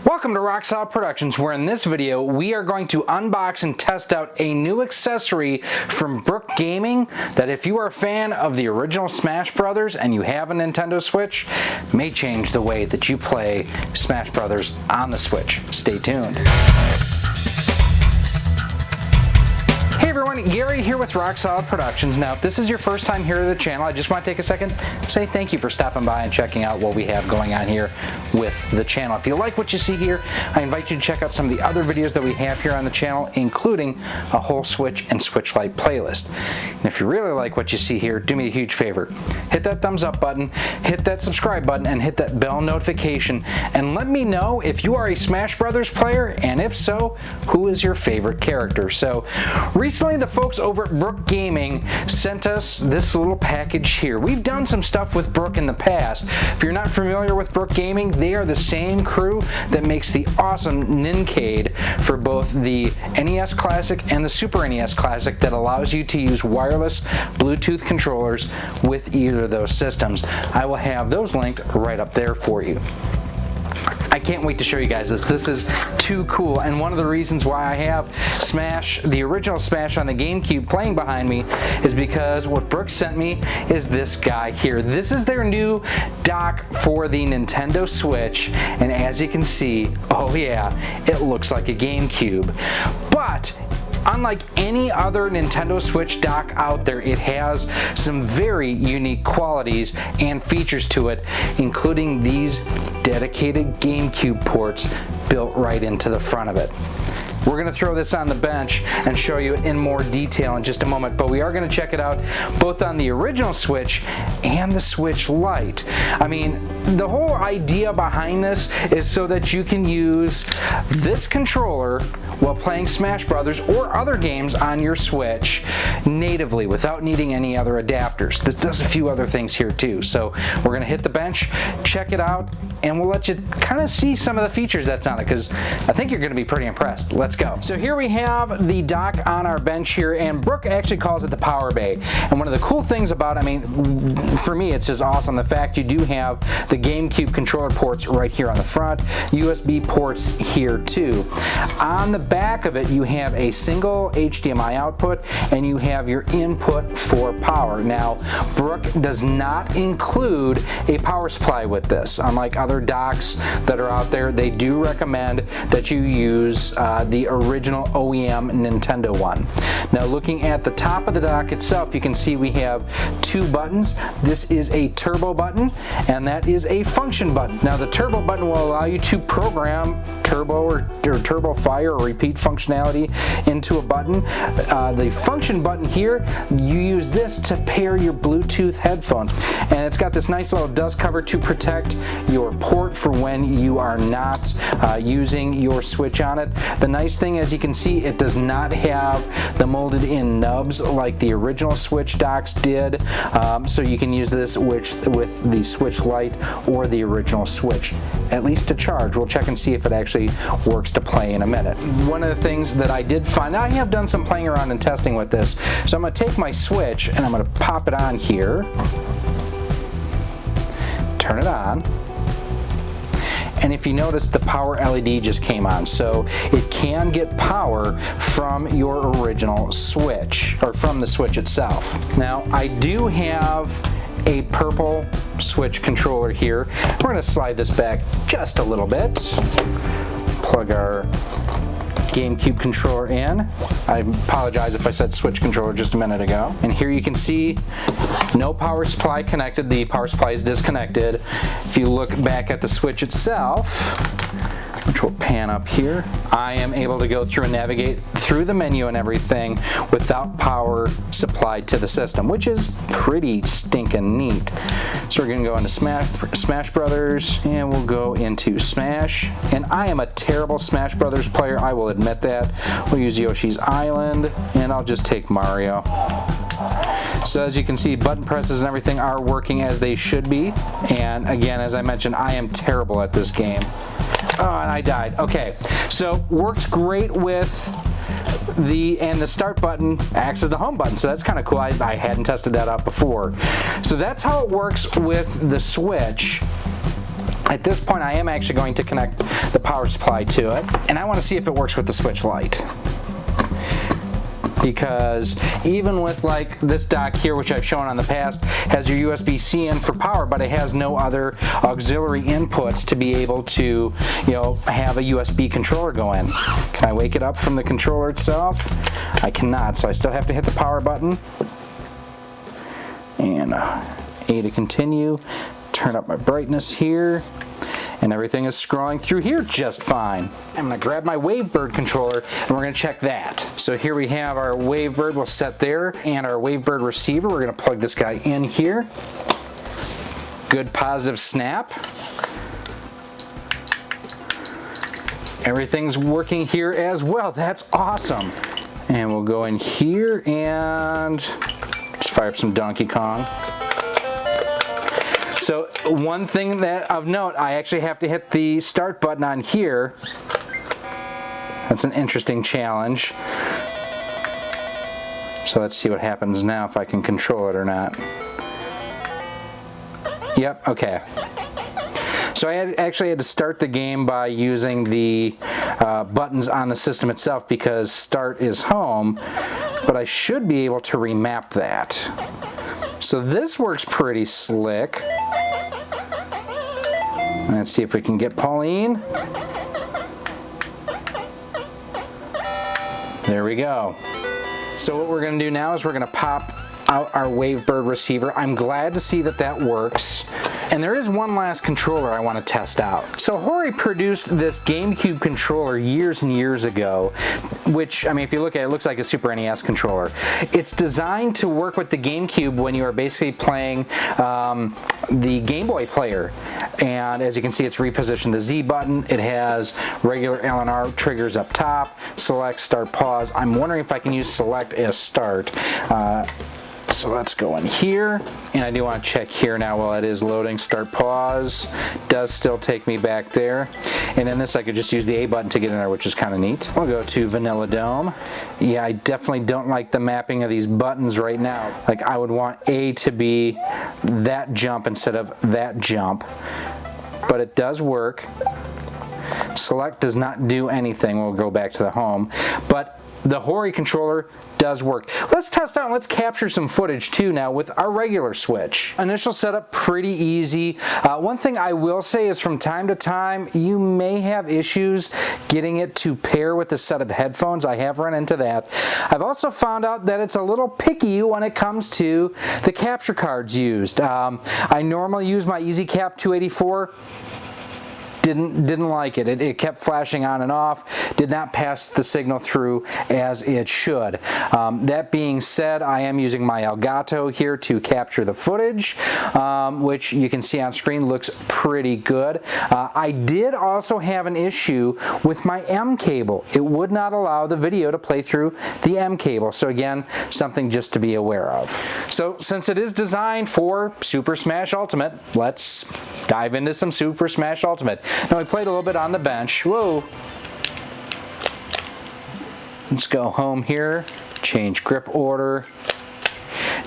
Welcome to Rock Solid Productions, where in this video we are going to unbox and test out a new accessory from Brook Gaming that, if you are a fan of the original Smash Brothers and you have a Nintendo Switch, may change the way that you play Smash Brothers on the Switch. Stay tuned. Hey everyone, Gary here with Rock Solid Productions. Now, if this is your first time here to the channel, I just want to take a second to say thank you for stopping by and checking out what we have going on here with the channel. If you like what you see here, I invite you to check out some of the other videos that we have here on the channel, including a whole Switch and Switch Lite playlist. And if you really like what you see here, do me a huge favor. Hit that thumbs up button, hit that subscribe button, and hit that bell notification, and let me know if you are a Smash Brothers player, and if so, who is your favorite character. So, recently the folks over at Brook Gaming sent us this little package here. We've done some stuff with Brook in the past. If you're not familiar with Brook Gaming, they are the same crew that makes the awesome Nincade for both the NES Classic and the Super NES Classic that allows you to use wireless Bluetooth controllers with either of those systems. I will have those linked right up there for you. I can't wait to show you guys this. This is too cool, and one of the reasons why I have Smash, the original Smash on the Gamecube playing behind me, is because what Brook sent me is this guy here. This is their new dock for the Nintendo Switch, and as you can see, oh yeah, it looks like a Gamecube. But unlike any other Nintendo Switch dock out there, it has some very unique qualities and features to it, including these dedicated GameCube ports built right into the front of it. We're going to throw this on the bench and show you in more detail in just a moment, but we are going to check it out both on the original Switch and the Switch Lite. I mean, the whole idea behind this is so that you can use this controller while playing Smash Brothers or other games on your Switch natively without needing any other adapters. This does a few other things here too. So we're going to hit the bench, check it out, and we'll let you kind of see some of the features that's on it, because I think you're going to be pretty impressed. Let's go. So here we have the dock on our bench here, and Brook actually calls it the Power Bay. And one of the cool things about it, I mean, for me, it's just awesome, the fact you do have the GameCube controller ports right here on the front, USB ports here too. On the back of it, you have a single HDMI output, and you have your input for power. Now, Brook does not include a power supply with this. Unlike other docks that are out there, they do recommend that you use the original OEM Nintendo one. Now, looking at the top of the dock itself, you can see we have two buttons. This is a turbo button, and that is a function button. Now, the turbo button will allow you to program turbo or turbo fire or repeat functionality into a button. The function button here, you use this to pair your Bluetooth headphones, and it's got this nice little dust cover to protect your port for when you are not using your Switch on it. The nice thing, as you can see, it does not have the molded in nubs like the original Switch docks did, so you can use this with the Switch Lite or the original Switch, at least to charge. We'll check and see if it actually works to play in a minute. One of the things that I did find, I have done some playing around and testing with this, so I'm going to take my Switch and I'm going to pop it on here, turn it on, and if you notice, the power LED just came on, so it can get power from your original Switch, or from the Switch itself. Now, I do have a purple Switch controller here. We're going to slide this back just a little bit, plug our GameCube controller in. I apologize if I said Switch controller just a minute ago. And here you can see no power supply connected. The power supply is disconnected. If you look back at the Switch itself, which will pan up here, I am able to go through and navigate through the menu and everything without power supplied to the system, which is pretty stinking neat. So we're going to go into Smash Brothers, and we'll go into Smash. And I am a terrible Smash Brothers player, I will admit that. We'll use Yoshi's Island, and I'll just take Mario. So as you can see, button presses and everything are working as they should be. And again, as I mentioned, I am terrible at this game. Oh, and I died. Okay, so works great with the start button acts as the home button, so that's kind of cool. I hadn't tested that out before. So that's how it works with the Switch. At this point, I am actually going to connect the power supply to it, and I want to see if it works with the Switch Lite. Because even with like this dock here, which I've shown on the past, has your USB-C in for power, but it has no other auxiliary inputs to be able to, you know, have a USB controller go in. Can I wake it up from the controller itself? I cannot, so I still have to hit the power button. And A to continue. Turn up my brightness here. And everything is scrolling through here just fine. I'm gonna grab my Wavebird controller and we're gonna check that. So here we have our Wavebird, we'll set there, and our Wavebird receiver. We're gonna plug this guy in here. Good positive snap. Everything's working here as well. That's awesome. And we'll go in here and just fire up some Donkey Kong. So one thing that of note, I actually have to hit the start button on here. That's an interesting challenge. So let's see what happens now, if I can control it or not. Yep, okay. So I actually had to start the game by using the buttons on the system itself because start is home, but I should be able to remap that. So this works pretty slick. Let's see if we can get Pauline. There we go. So what we're going to do now is we're going to pop out our Wavebird receiver. I'm glad to see that that works. And there is one last controller I want to test out. So Hori produced this GameCube controller years and years ago, which, I mean, if you look at it, it looks like a Super NES controller. It's designed to work with the GameCube when you are basically playing the Game Boy player. And as you can see, it's repositioned the Z button. It has regular LNR triggers up top, select, start, pause. I'm wondering if I can use select as start. So let's go in here, and I do want to check here now while it is loading. Start, pause, does still take me back there. And in this I could just use the A button to get in there, which is kind of neat. We'll go to Vanilla Dome. Yeah, I definitely don't like the mapping of these buttons right now. Like, I would want A to be that jump instead of that jump. But it does work. Select does not do anything. We'll go back to the home. But the Hori controller does work. Let's test out and let's capture some footage too now with our regular Switch. Initial setup, pretty easy. One thing I will say is from time to time, you may have issues getting it to pair with a set of headphones. I have run into that. I've also found out that it's a little picky when it comes to the capture cards used. I normally use my EasyCap 284. Didn't like it. It kept flashing on and off, did not pass the signal through as it should. That being said, I am using my Elgato here to capture the footage, which you can see on screen looks pretty good. I did also have an issue with my M cable. It would not allow the video to play through the M cable. So again, something just to be aware of. So since it is designed for Super Smash Ultimate, let's dive into some Super Smash Ultimate. Now we played a little bit on the bench. Whoa. Let's go home here, change grip order.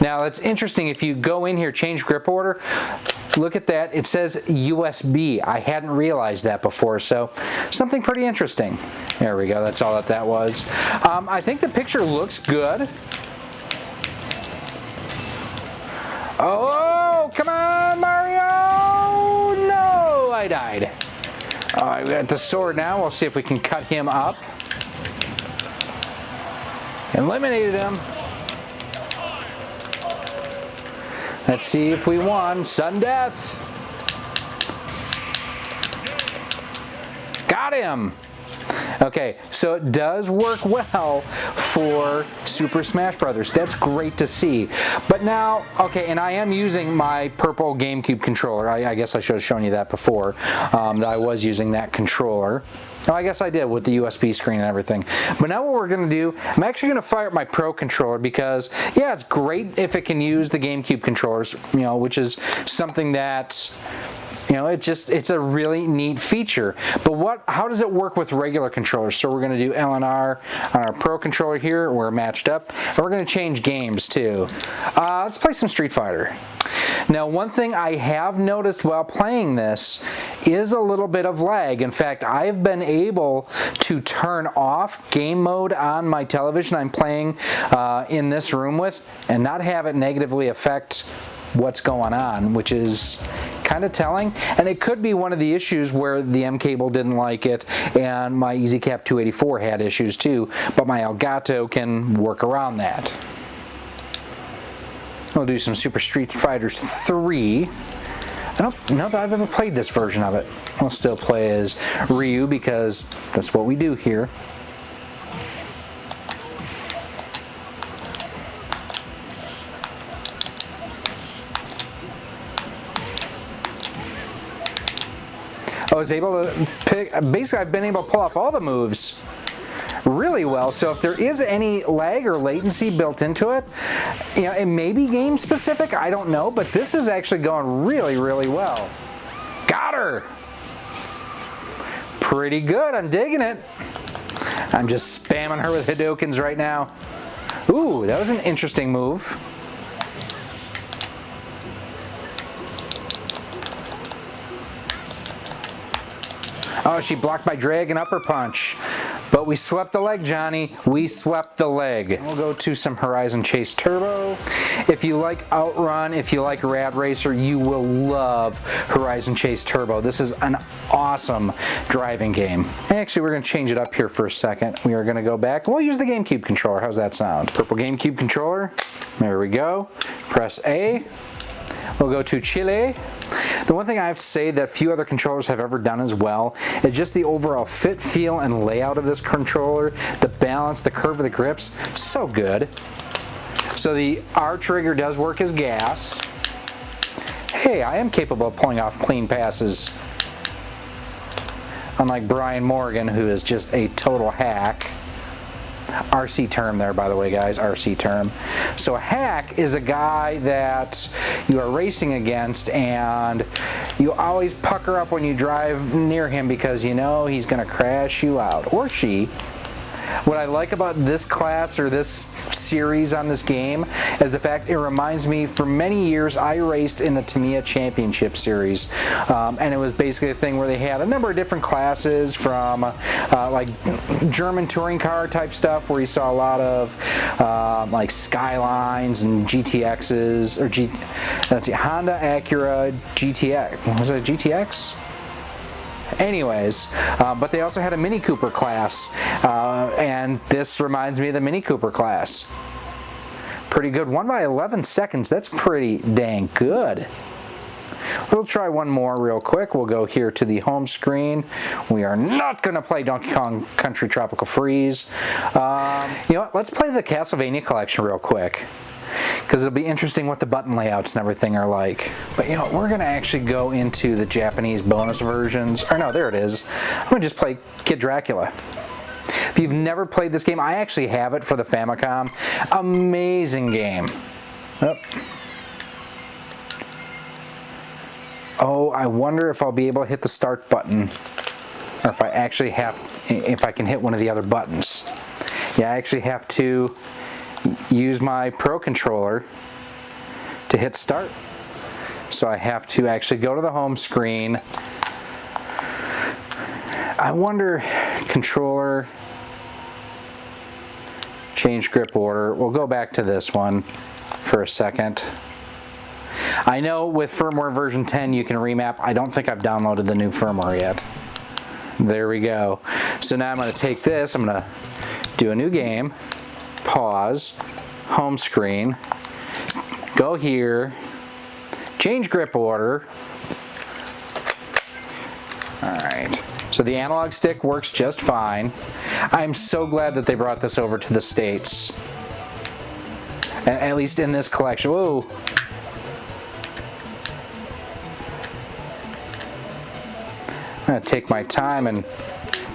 Now that's interesting, if you go in here, change grip order, look at that, it says USB. I hadn't realized that before, so something pretty interesting. There we go, that's all that was. I think the picture looks good. Oh, come on, Mario! No, I died. All right, we got the sword now. We'll see if we can cut him up. Eliminated him. Let's see if we won. Sudden death. Got him. Okay, so it does work well for Super Smash Brothers. That's great to see. But now, okay, and I am using my purple GameCube controller. I guess I should have shown you that before, that I was using that controller. Oh, I guess I did with the USB screen and everything. But now what we're going to do, I'm actually going to fire up my Pro controller because, yeah, it's great if it can use the GameCube controllers, you know, which is something that, you know, it's a really neat feature. But how does it work with regular controllers? So we're going to do LNR on our Pro controller here. We're matched up. And we're going to change games too. Let's play some Street Fighter. Now, one thing I have noticed while playing this is a little bit of lag. In fact, I've been able to turn off game mode on my television I'm playing in this room with and not have it negatively affect what's going on, which is kind of telling. And it could be one of the issues where the M cable didn't like it and my EasyCap 284 had issues too, but my Elgato can work around that. We'll do some Super Street Fighters 3. I don't know that I've ever played this version of it. I'll still play as Ryu because that's what we do here. I was able to pick, basically I've been able to pull off all the moves really well, so if there is any lag or latency built into it, you know, it may be game specific, I don't know, but this is actually going really, really well. Got her! Pretty good, I'm digging it. I'm just spamming her with Hadokens right now. Ooh, that was an interesting move. Oh, she blocked my Dragon Upper Punch. But we swept the leg, Johnny. We swept the leg. We'll go to some Horizon Chase Turbo. If you like Outrun, if you like Rad Racer, you will love Horizon Chase Turbo. This is an awesome driving game. Actually, we're going to change it up here for a second. We are going to go back. We'll use the Gamecube controller. How's that sound? Purple Gamecube controller. There we go. Press A. We'll go to Chile. The one thing I have to say that few other controllers have ever done as well is just the overall fit, feel, and layout of this controller. The balance, the curve of the grips, so good. So the R trigger does work as gas. Hey, I am capable of pulling off clean passes. Unlike Brian Morgan, who is just a total hack. RC term there, by the way, guys, RC term. So a hack is a guy that you are racing against and you always pucker up when you drive near him because you know he's going to crash you out, or she. What I like about this class or this series on this game is the fact it reminds me, for many years I raced in the Tamiya Championship Series, and it was basically a thing where they had a number of different classes from like German touring car type stuff where you saw a lot of like Skylines and GTXs, or let's see, Honda, Acura, GTX. Was it a GTX? Anyways, but they also had a Mini Cooper class, and this reminds me of the Mini Cooper class. Pretty good. 1 by 11 seconds. That's pretty dang good. We'll try one more real quick. We'll go here to the home screen. We are not going to play Donkey Kong Country Tropical Freeze. You know what? Let's play the Castlevania collection real quick, because it'll be interesting what the button layouts and everything are like. But you know, we're going to actually go into the Japanese bonus versions. Or no, there it is. I'm going to just play Kid Dracula. If you've never played this game, I actually have it for the Famicom. Amazing game. Oh, I wonder if I'll be able to hit the start button, or if I can hit one of the other buttons. Yeah, I actually have to use my Pro controller to hit start. So I have to actually go to the home screen. I wonder, controller, change grip order. We'll go back to this one for a second. I know with firmware version 10 you can remap. I don't think I've downloaded the new firmware yet. There we go. So now I'm going to take this, I'm going to do a new game. Pause, home screen, go here, change grip order. Alright, so the analog stick works just fine. I'm so glad that they brought this over to the States, at least in this collection. Whoa. I'm going to take my time and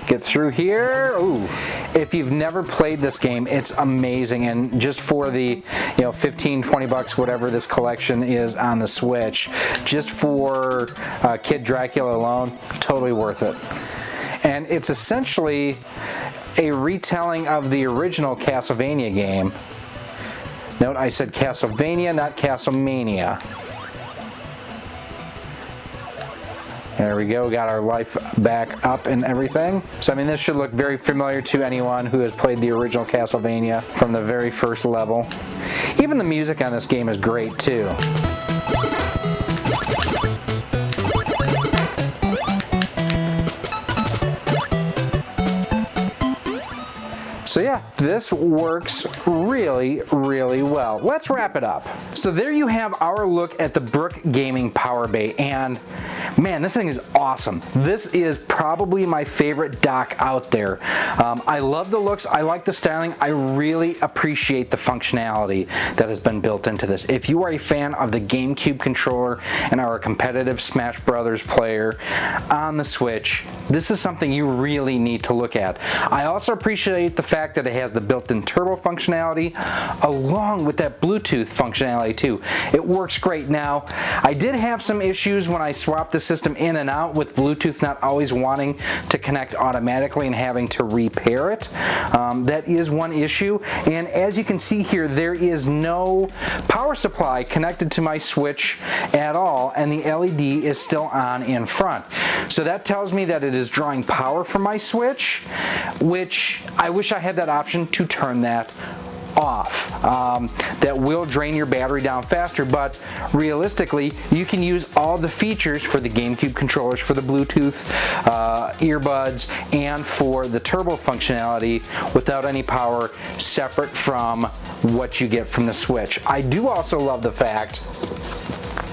get through here. Ooh. If you've never played this game, it's amazing, and just for the, you know, 15, 20 bucks, whatever this collection is on the Switch, just for Kid Dracula alone, totally worth it. And it's essentially a retelling of the original Castlevania game. Note I said Castlevania, not Castlemania. There we go, got our life back up and everything. So I mean, this should look very familiar to anyone who has played the original Castlevania from the very first level. Even the music on this game is great too. So yeah, this works really, really well. Let's wrap it up. So there you have our look at the Brook Gaming Power Bay, and man, this thing is awesome. This is probably my favorite dock out there. I love the looks, I like the styling, I really appreciate the functionality that has been built into this. If you are a fan of the GameCube controller and are a competitive Smash Brothers player on the Switch, this is something you really need to look at. I also appreciate the fact that it has the built-in turbo functionality along with that Bluetooth functionality too. It works great. Now, I did have some issues when I swapped the system in and out with Bluetooth not always wanting to connect automatically and having to repair it. That is one issue, and as you can see here, there is no power supply connected to my Switch at all, and the LED is still on in front. So that tells me that it is drawing power from my Switch, which I wish I had that option to turn that off. That will drain your battery down faster, but realistically you can use all the features for the GameCube controllers, for the Bluetooth earbuds, and for the turbo functionality without any power separate from what you get from the Switch. I do also love the fact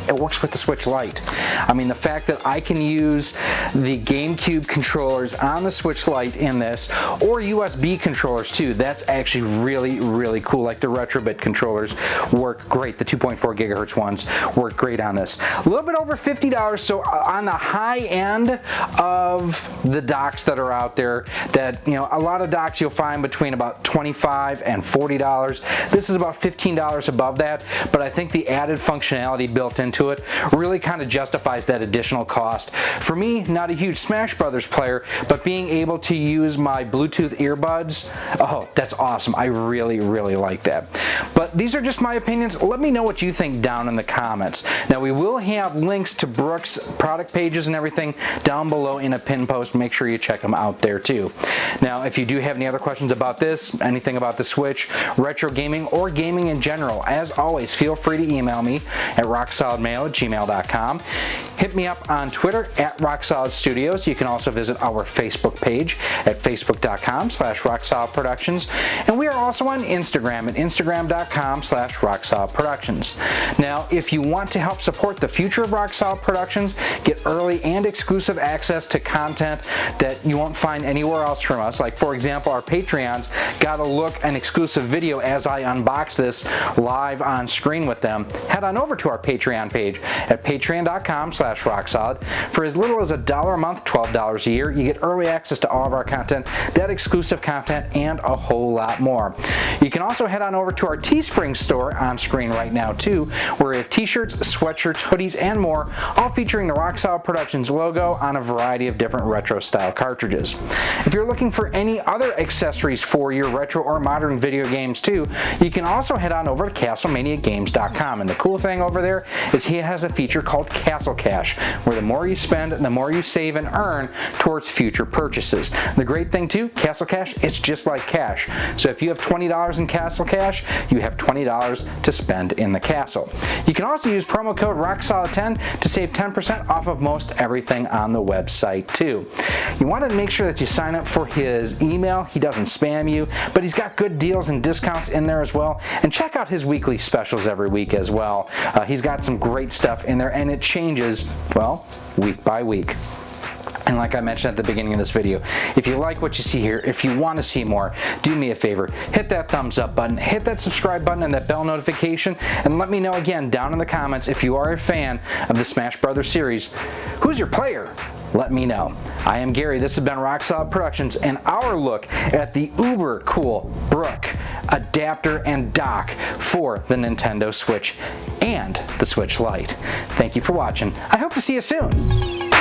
it works with the Switch Lite. I mean, the fact that I can use the GameCube controllers on the Switch Lite in this, or USB controllers too, that's actually really, really cool. Like the Retrobit controllers work great. The 2.4 gigahertz ones work great on this. A little bit over $50, so on the high end of the docks that are out there, that, you know, a lot of docks you'll find between about $25 and $40. This is about $15 above that, but I think the added functionality built into it really kind of justifies that additional cost. For me, not a huge Smash Brothers player, but being able to use my Bluetooth earbuds, oh, that's awesome. I really, really like that. But these are just my opinions. Let me know what you think down in the comments. Now, we will have links to Brook's product pages and everything down below in a pin post. Make sure you check them out there too. Now, if you do have any other questions about this, anything about the Switch, retro gaming, or gaming in general, as always, feel free to email me at rocksolidmail@gmail.com. Hit me up on Twitter at RockSolidStudios. You can also visit our Facebook page at facebook.com/RockSolidProductions. And we are also on Instagram at Instagram.com/RockSolidProductions. Now, if you want to help support the future of Rock Solid Productions, get early and exclusive access to content that you won't find anywhere else from us, like for example, our Patreons got a look an exclusive video as I unbox this live on screen with them, head on over to our Patreon page at patreon.com/rocksolid. For as little as $1 a month, $12 a year, you get early access to all of our content, that exclusive content, and a whole lot more. You can also head on over to our Teespring store on screen right now too, where we have t-shirts, sweatshirts, hoodies, and more, all featuring the Rock Solid Productions logo on a variety of different retro style cartridges. If you're looking for any other accessories for your retro or modern video games too, you can also head on over to CastlemaniaGames.com, and the cool thing over there is he has a feature called Castle Cash, where the more you spend, the more you save and earn towards future purchases. The great thing too, Castle Cash, it's just like cash. So if you have $20 in Castle Cash, you have $20 to spend in the castle. You can also use promo code ROCKSOLID10 to save 10% off of most everything on the website too. You want to make sure that you sign up for his email. He doesn't spam you, but he's got good deals and discounts in there as well. And check out his weekly specials every week as well. He's got some great stuff in there, and it changes, well, week by week. And like I mentioned at the beginning of this video, if you like what you see here, if you want to see more, do me a favor, hit that thumbs up button, hit that subscribe button and that bell notification, and let me know again down in the comments if you are a fan of the Smash Brothers series. Who's your player? Let me know. I am Gary, this has been Rock Solid Productions, and our look at the uber cool Brook adapter and dock for the Nintendo Switch and the Switch Lite. Thank you for watching. I hope to see you soon.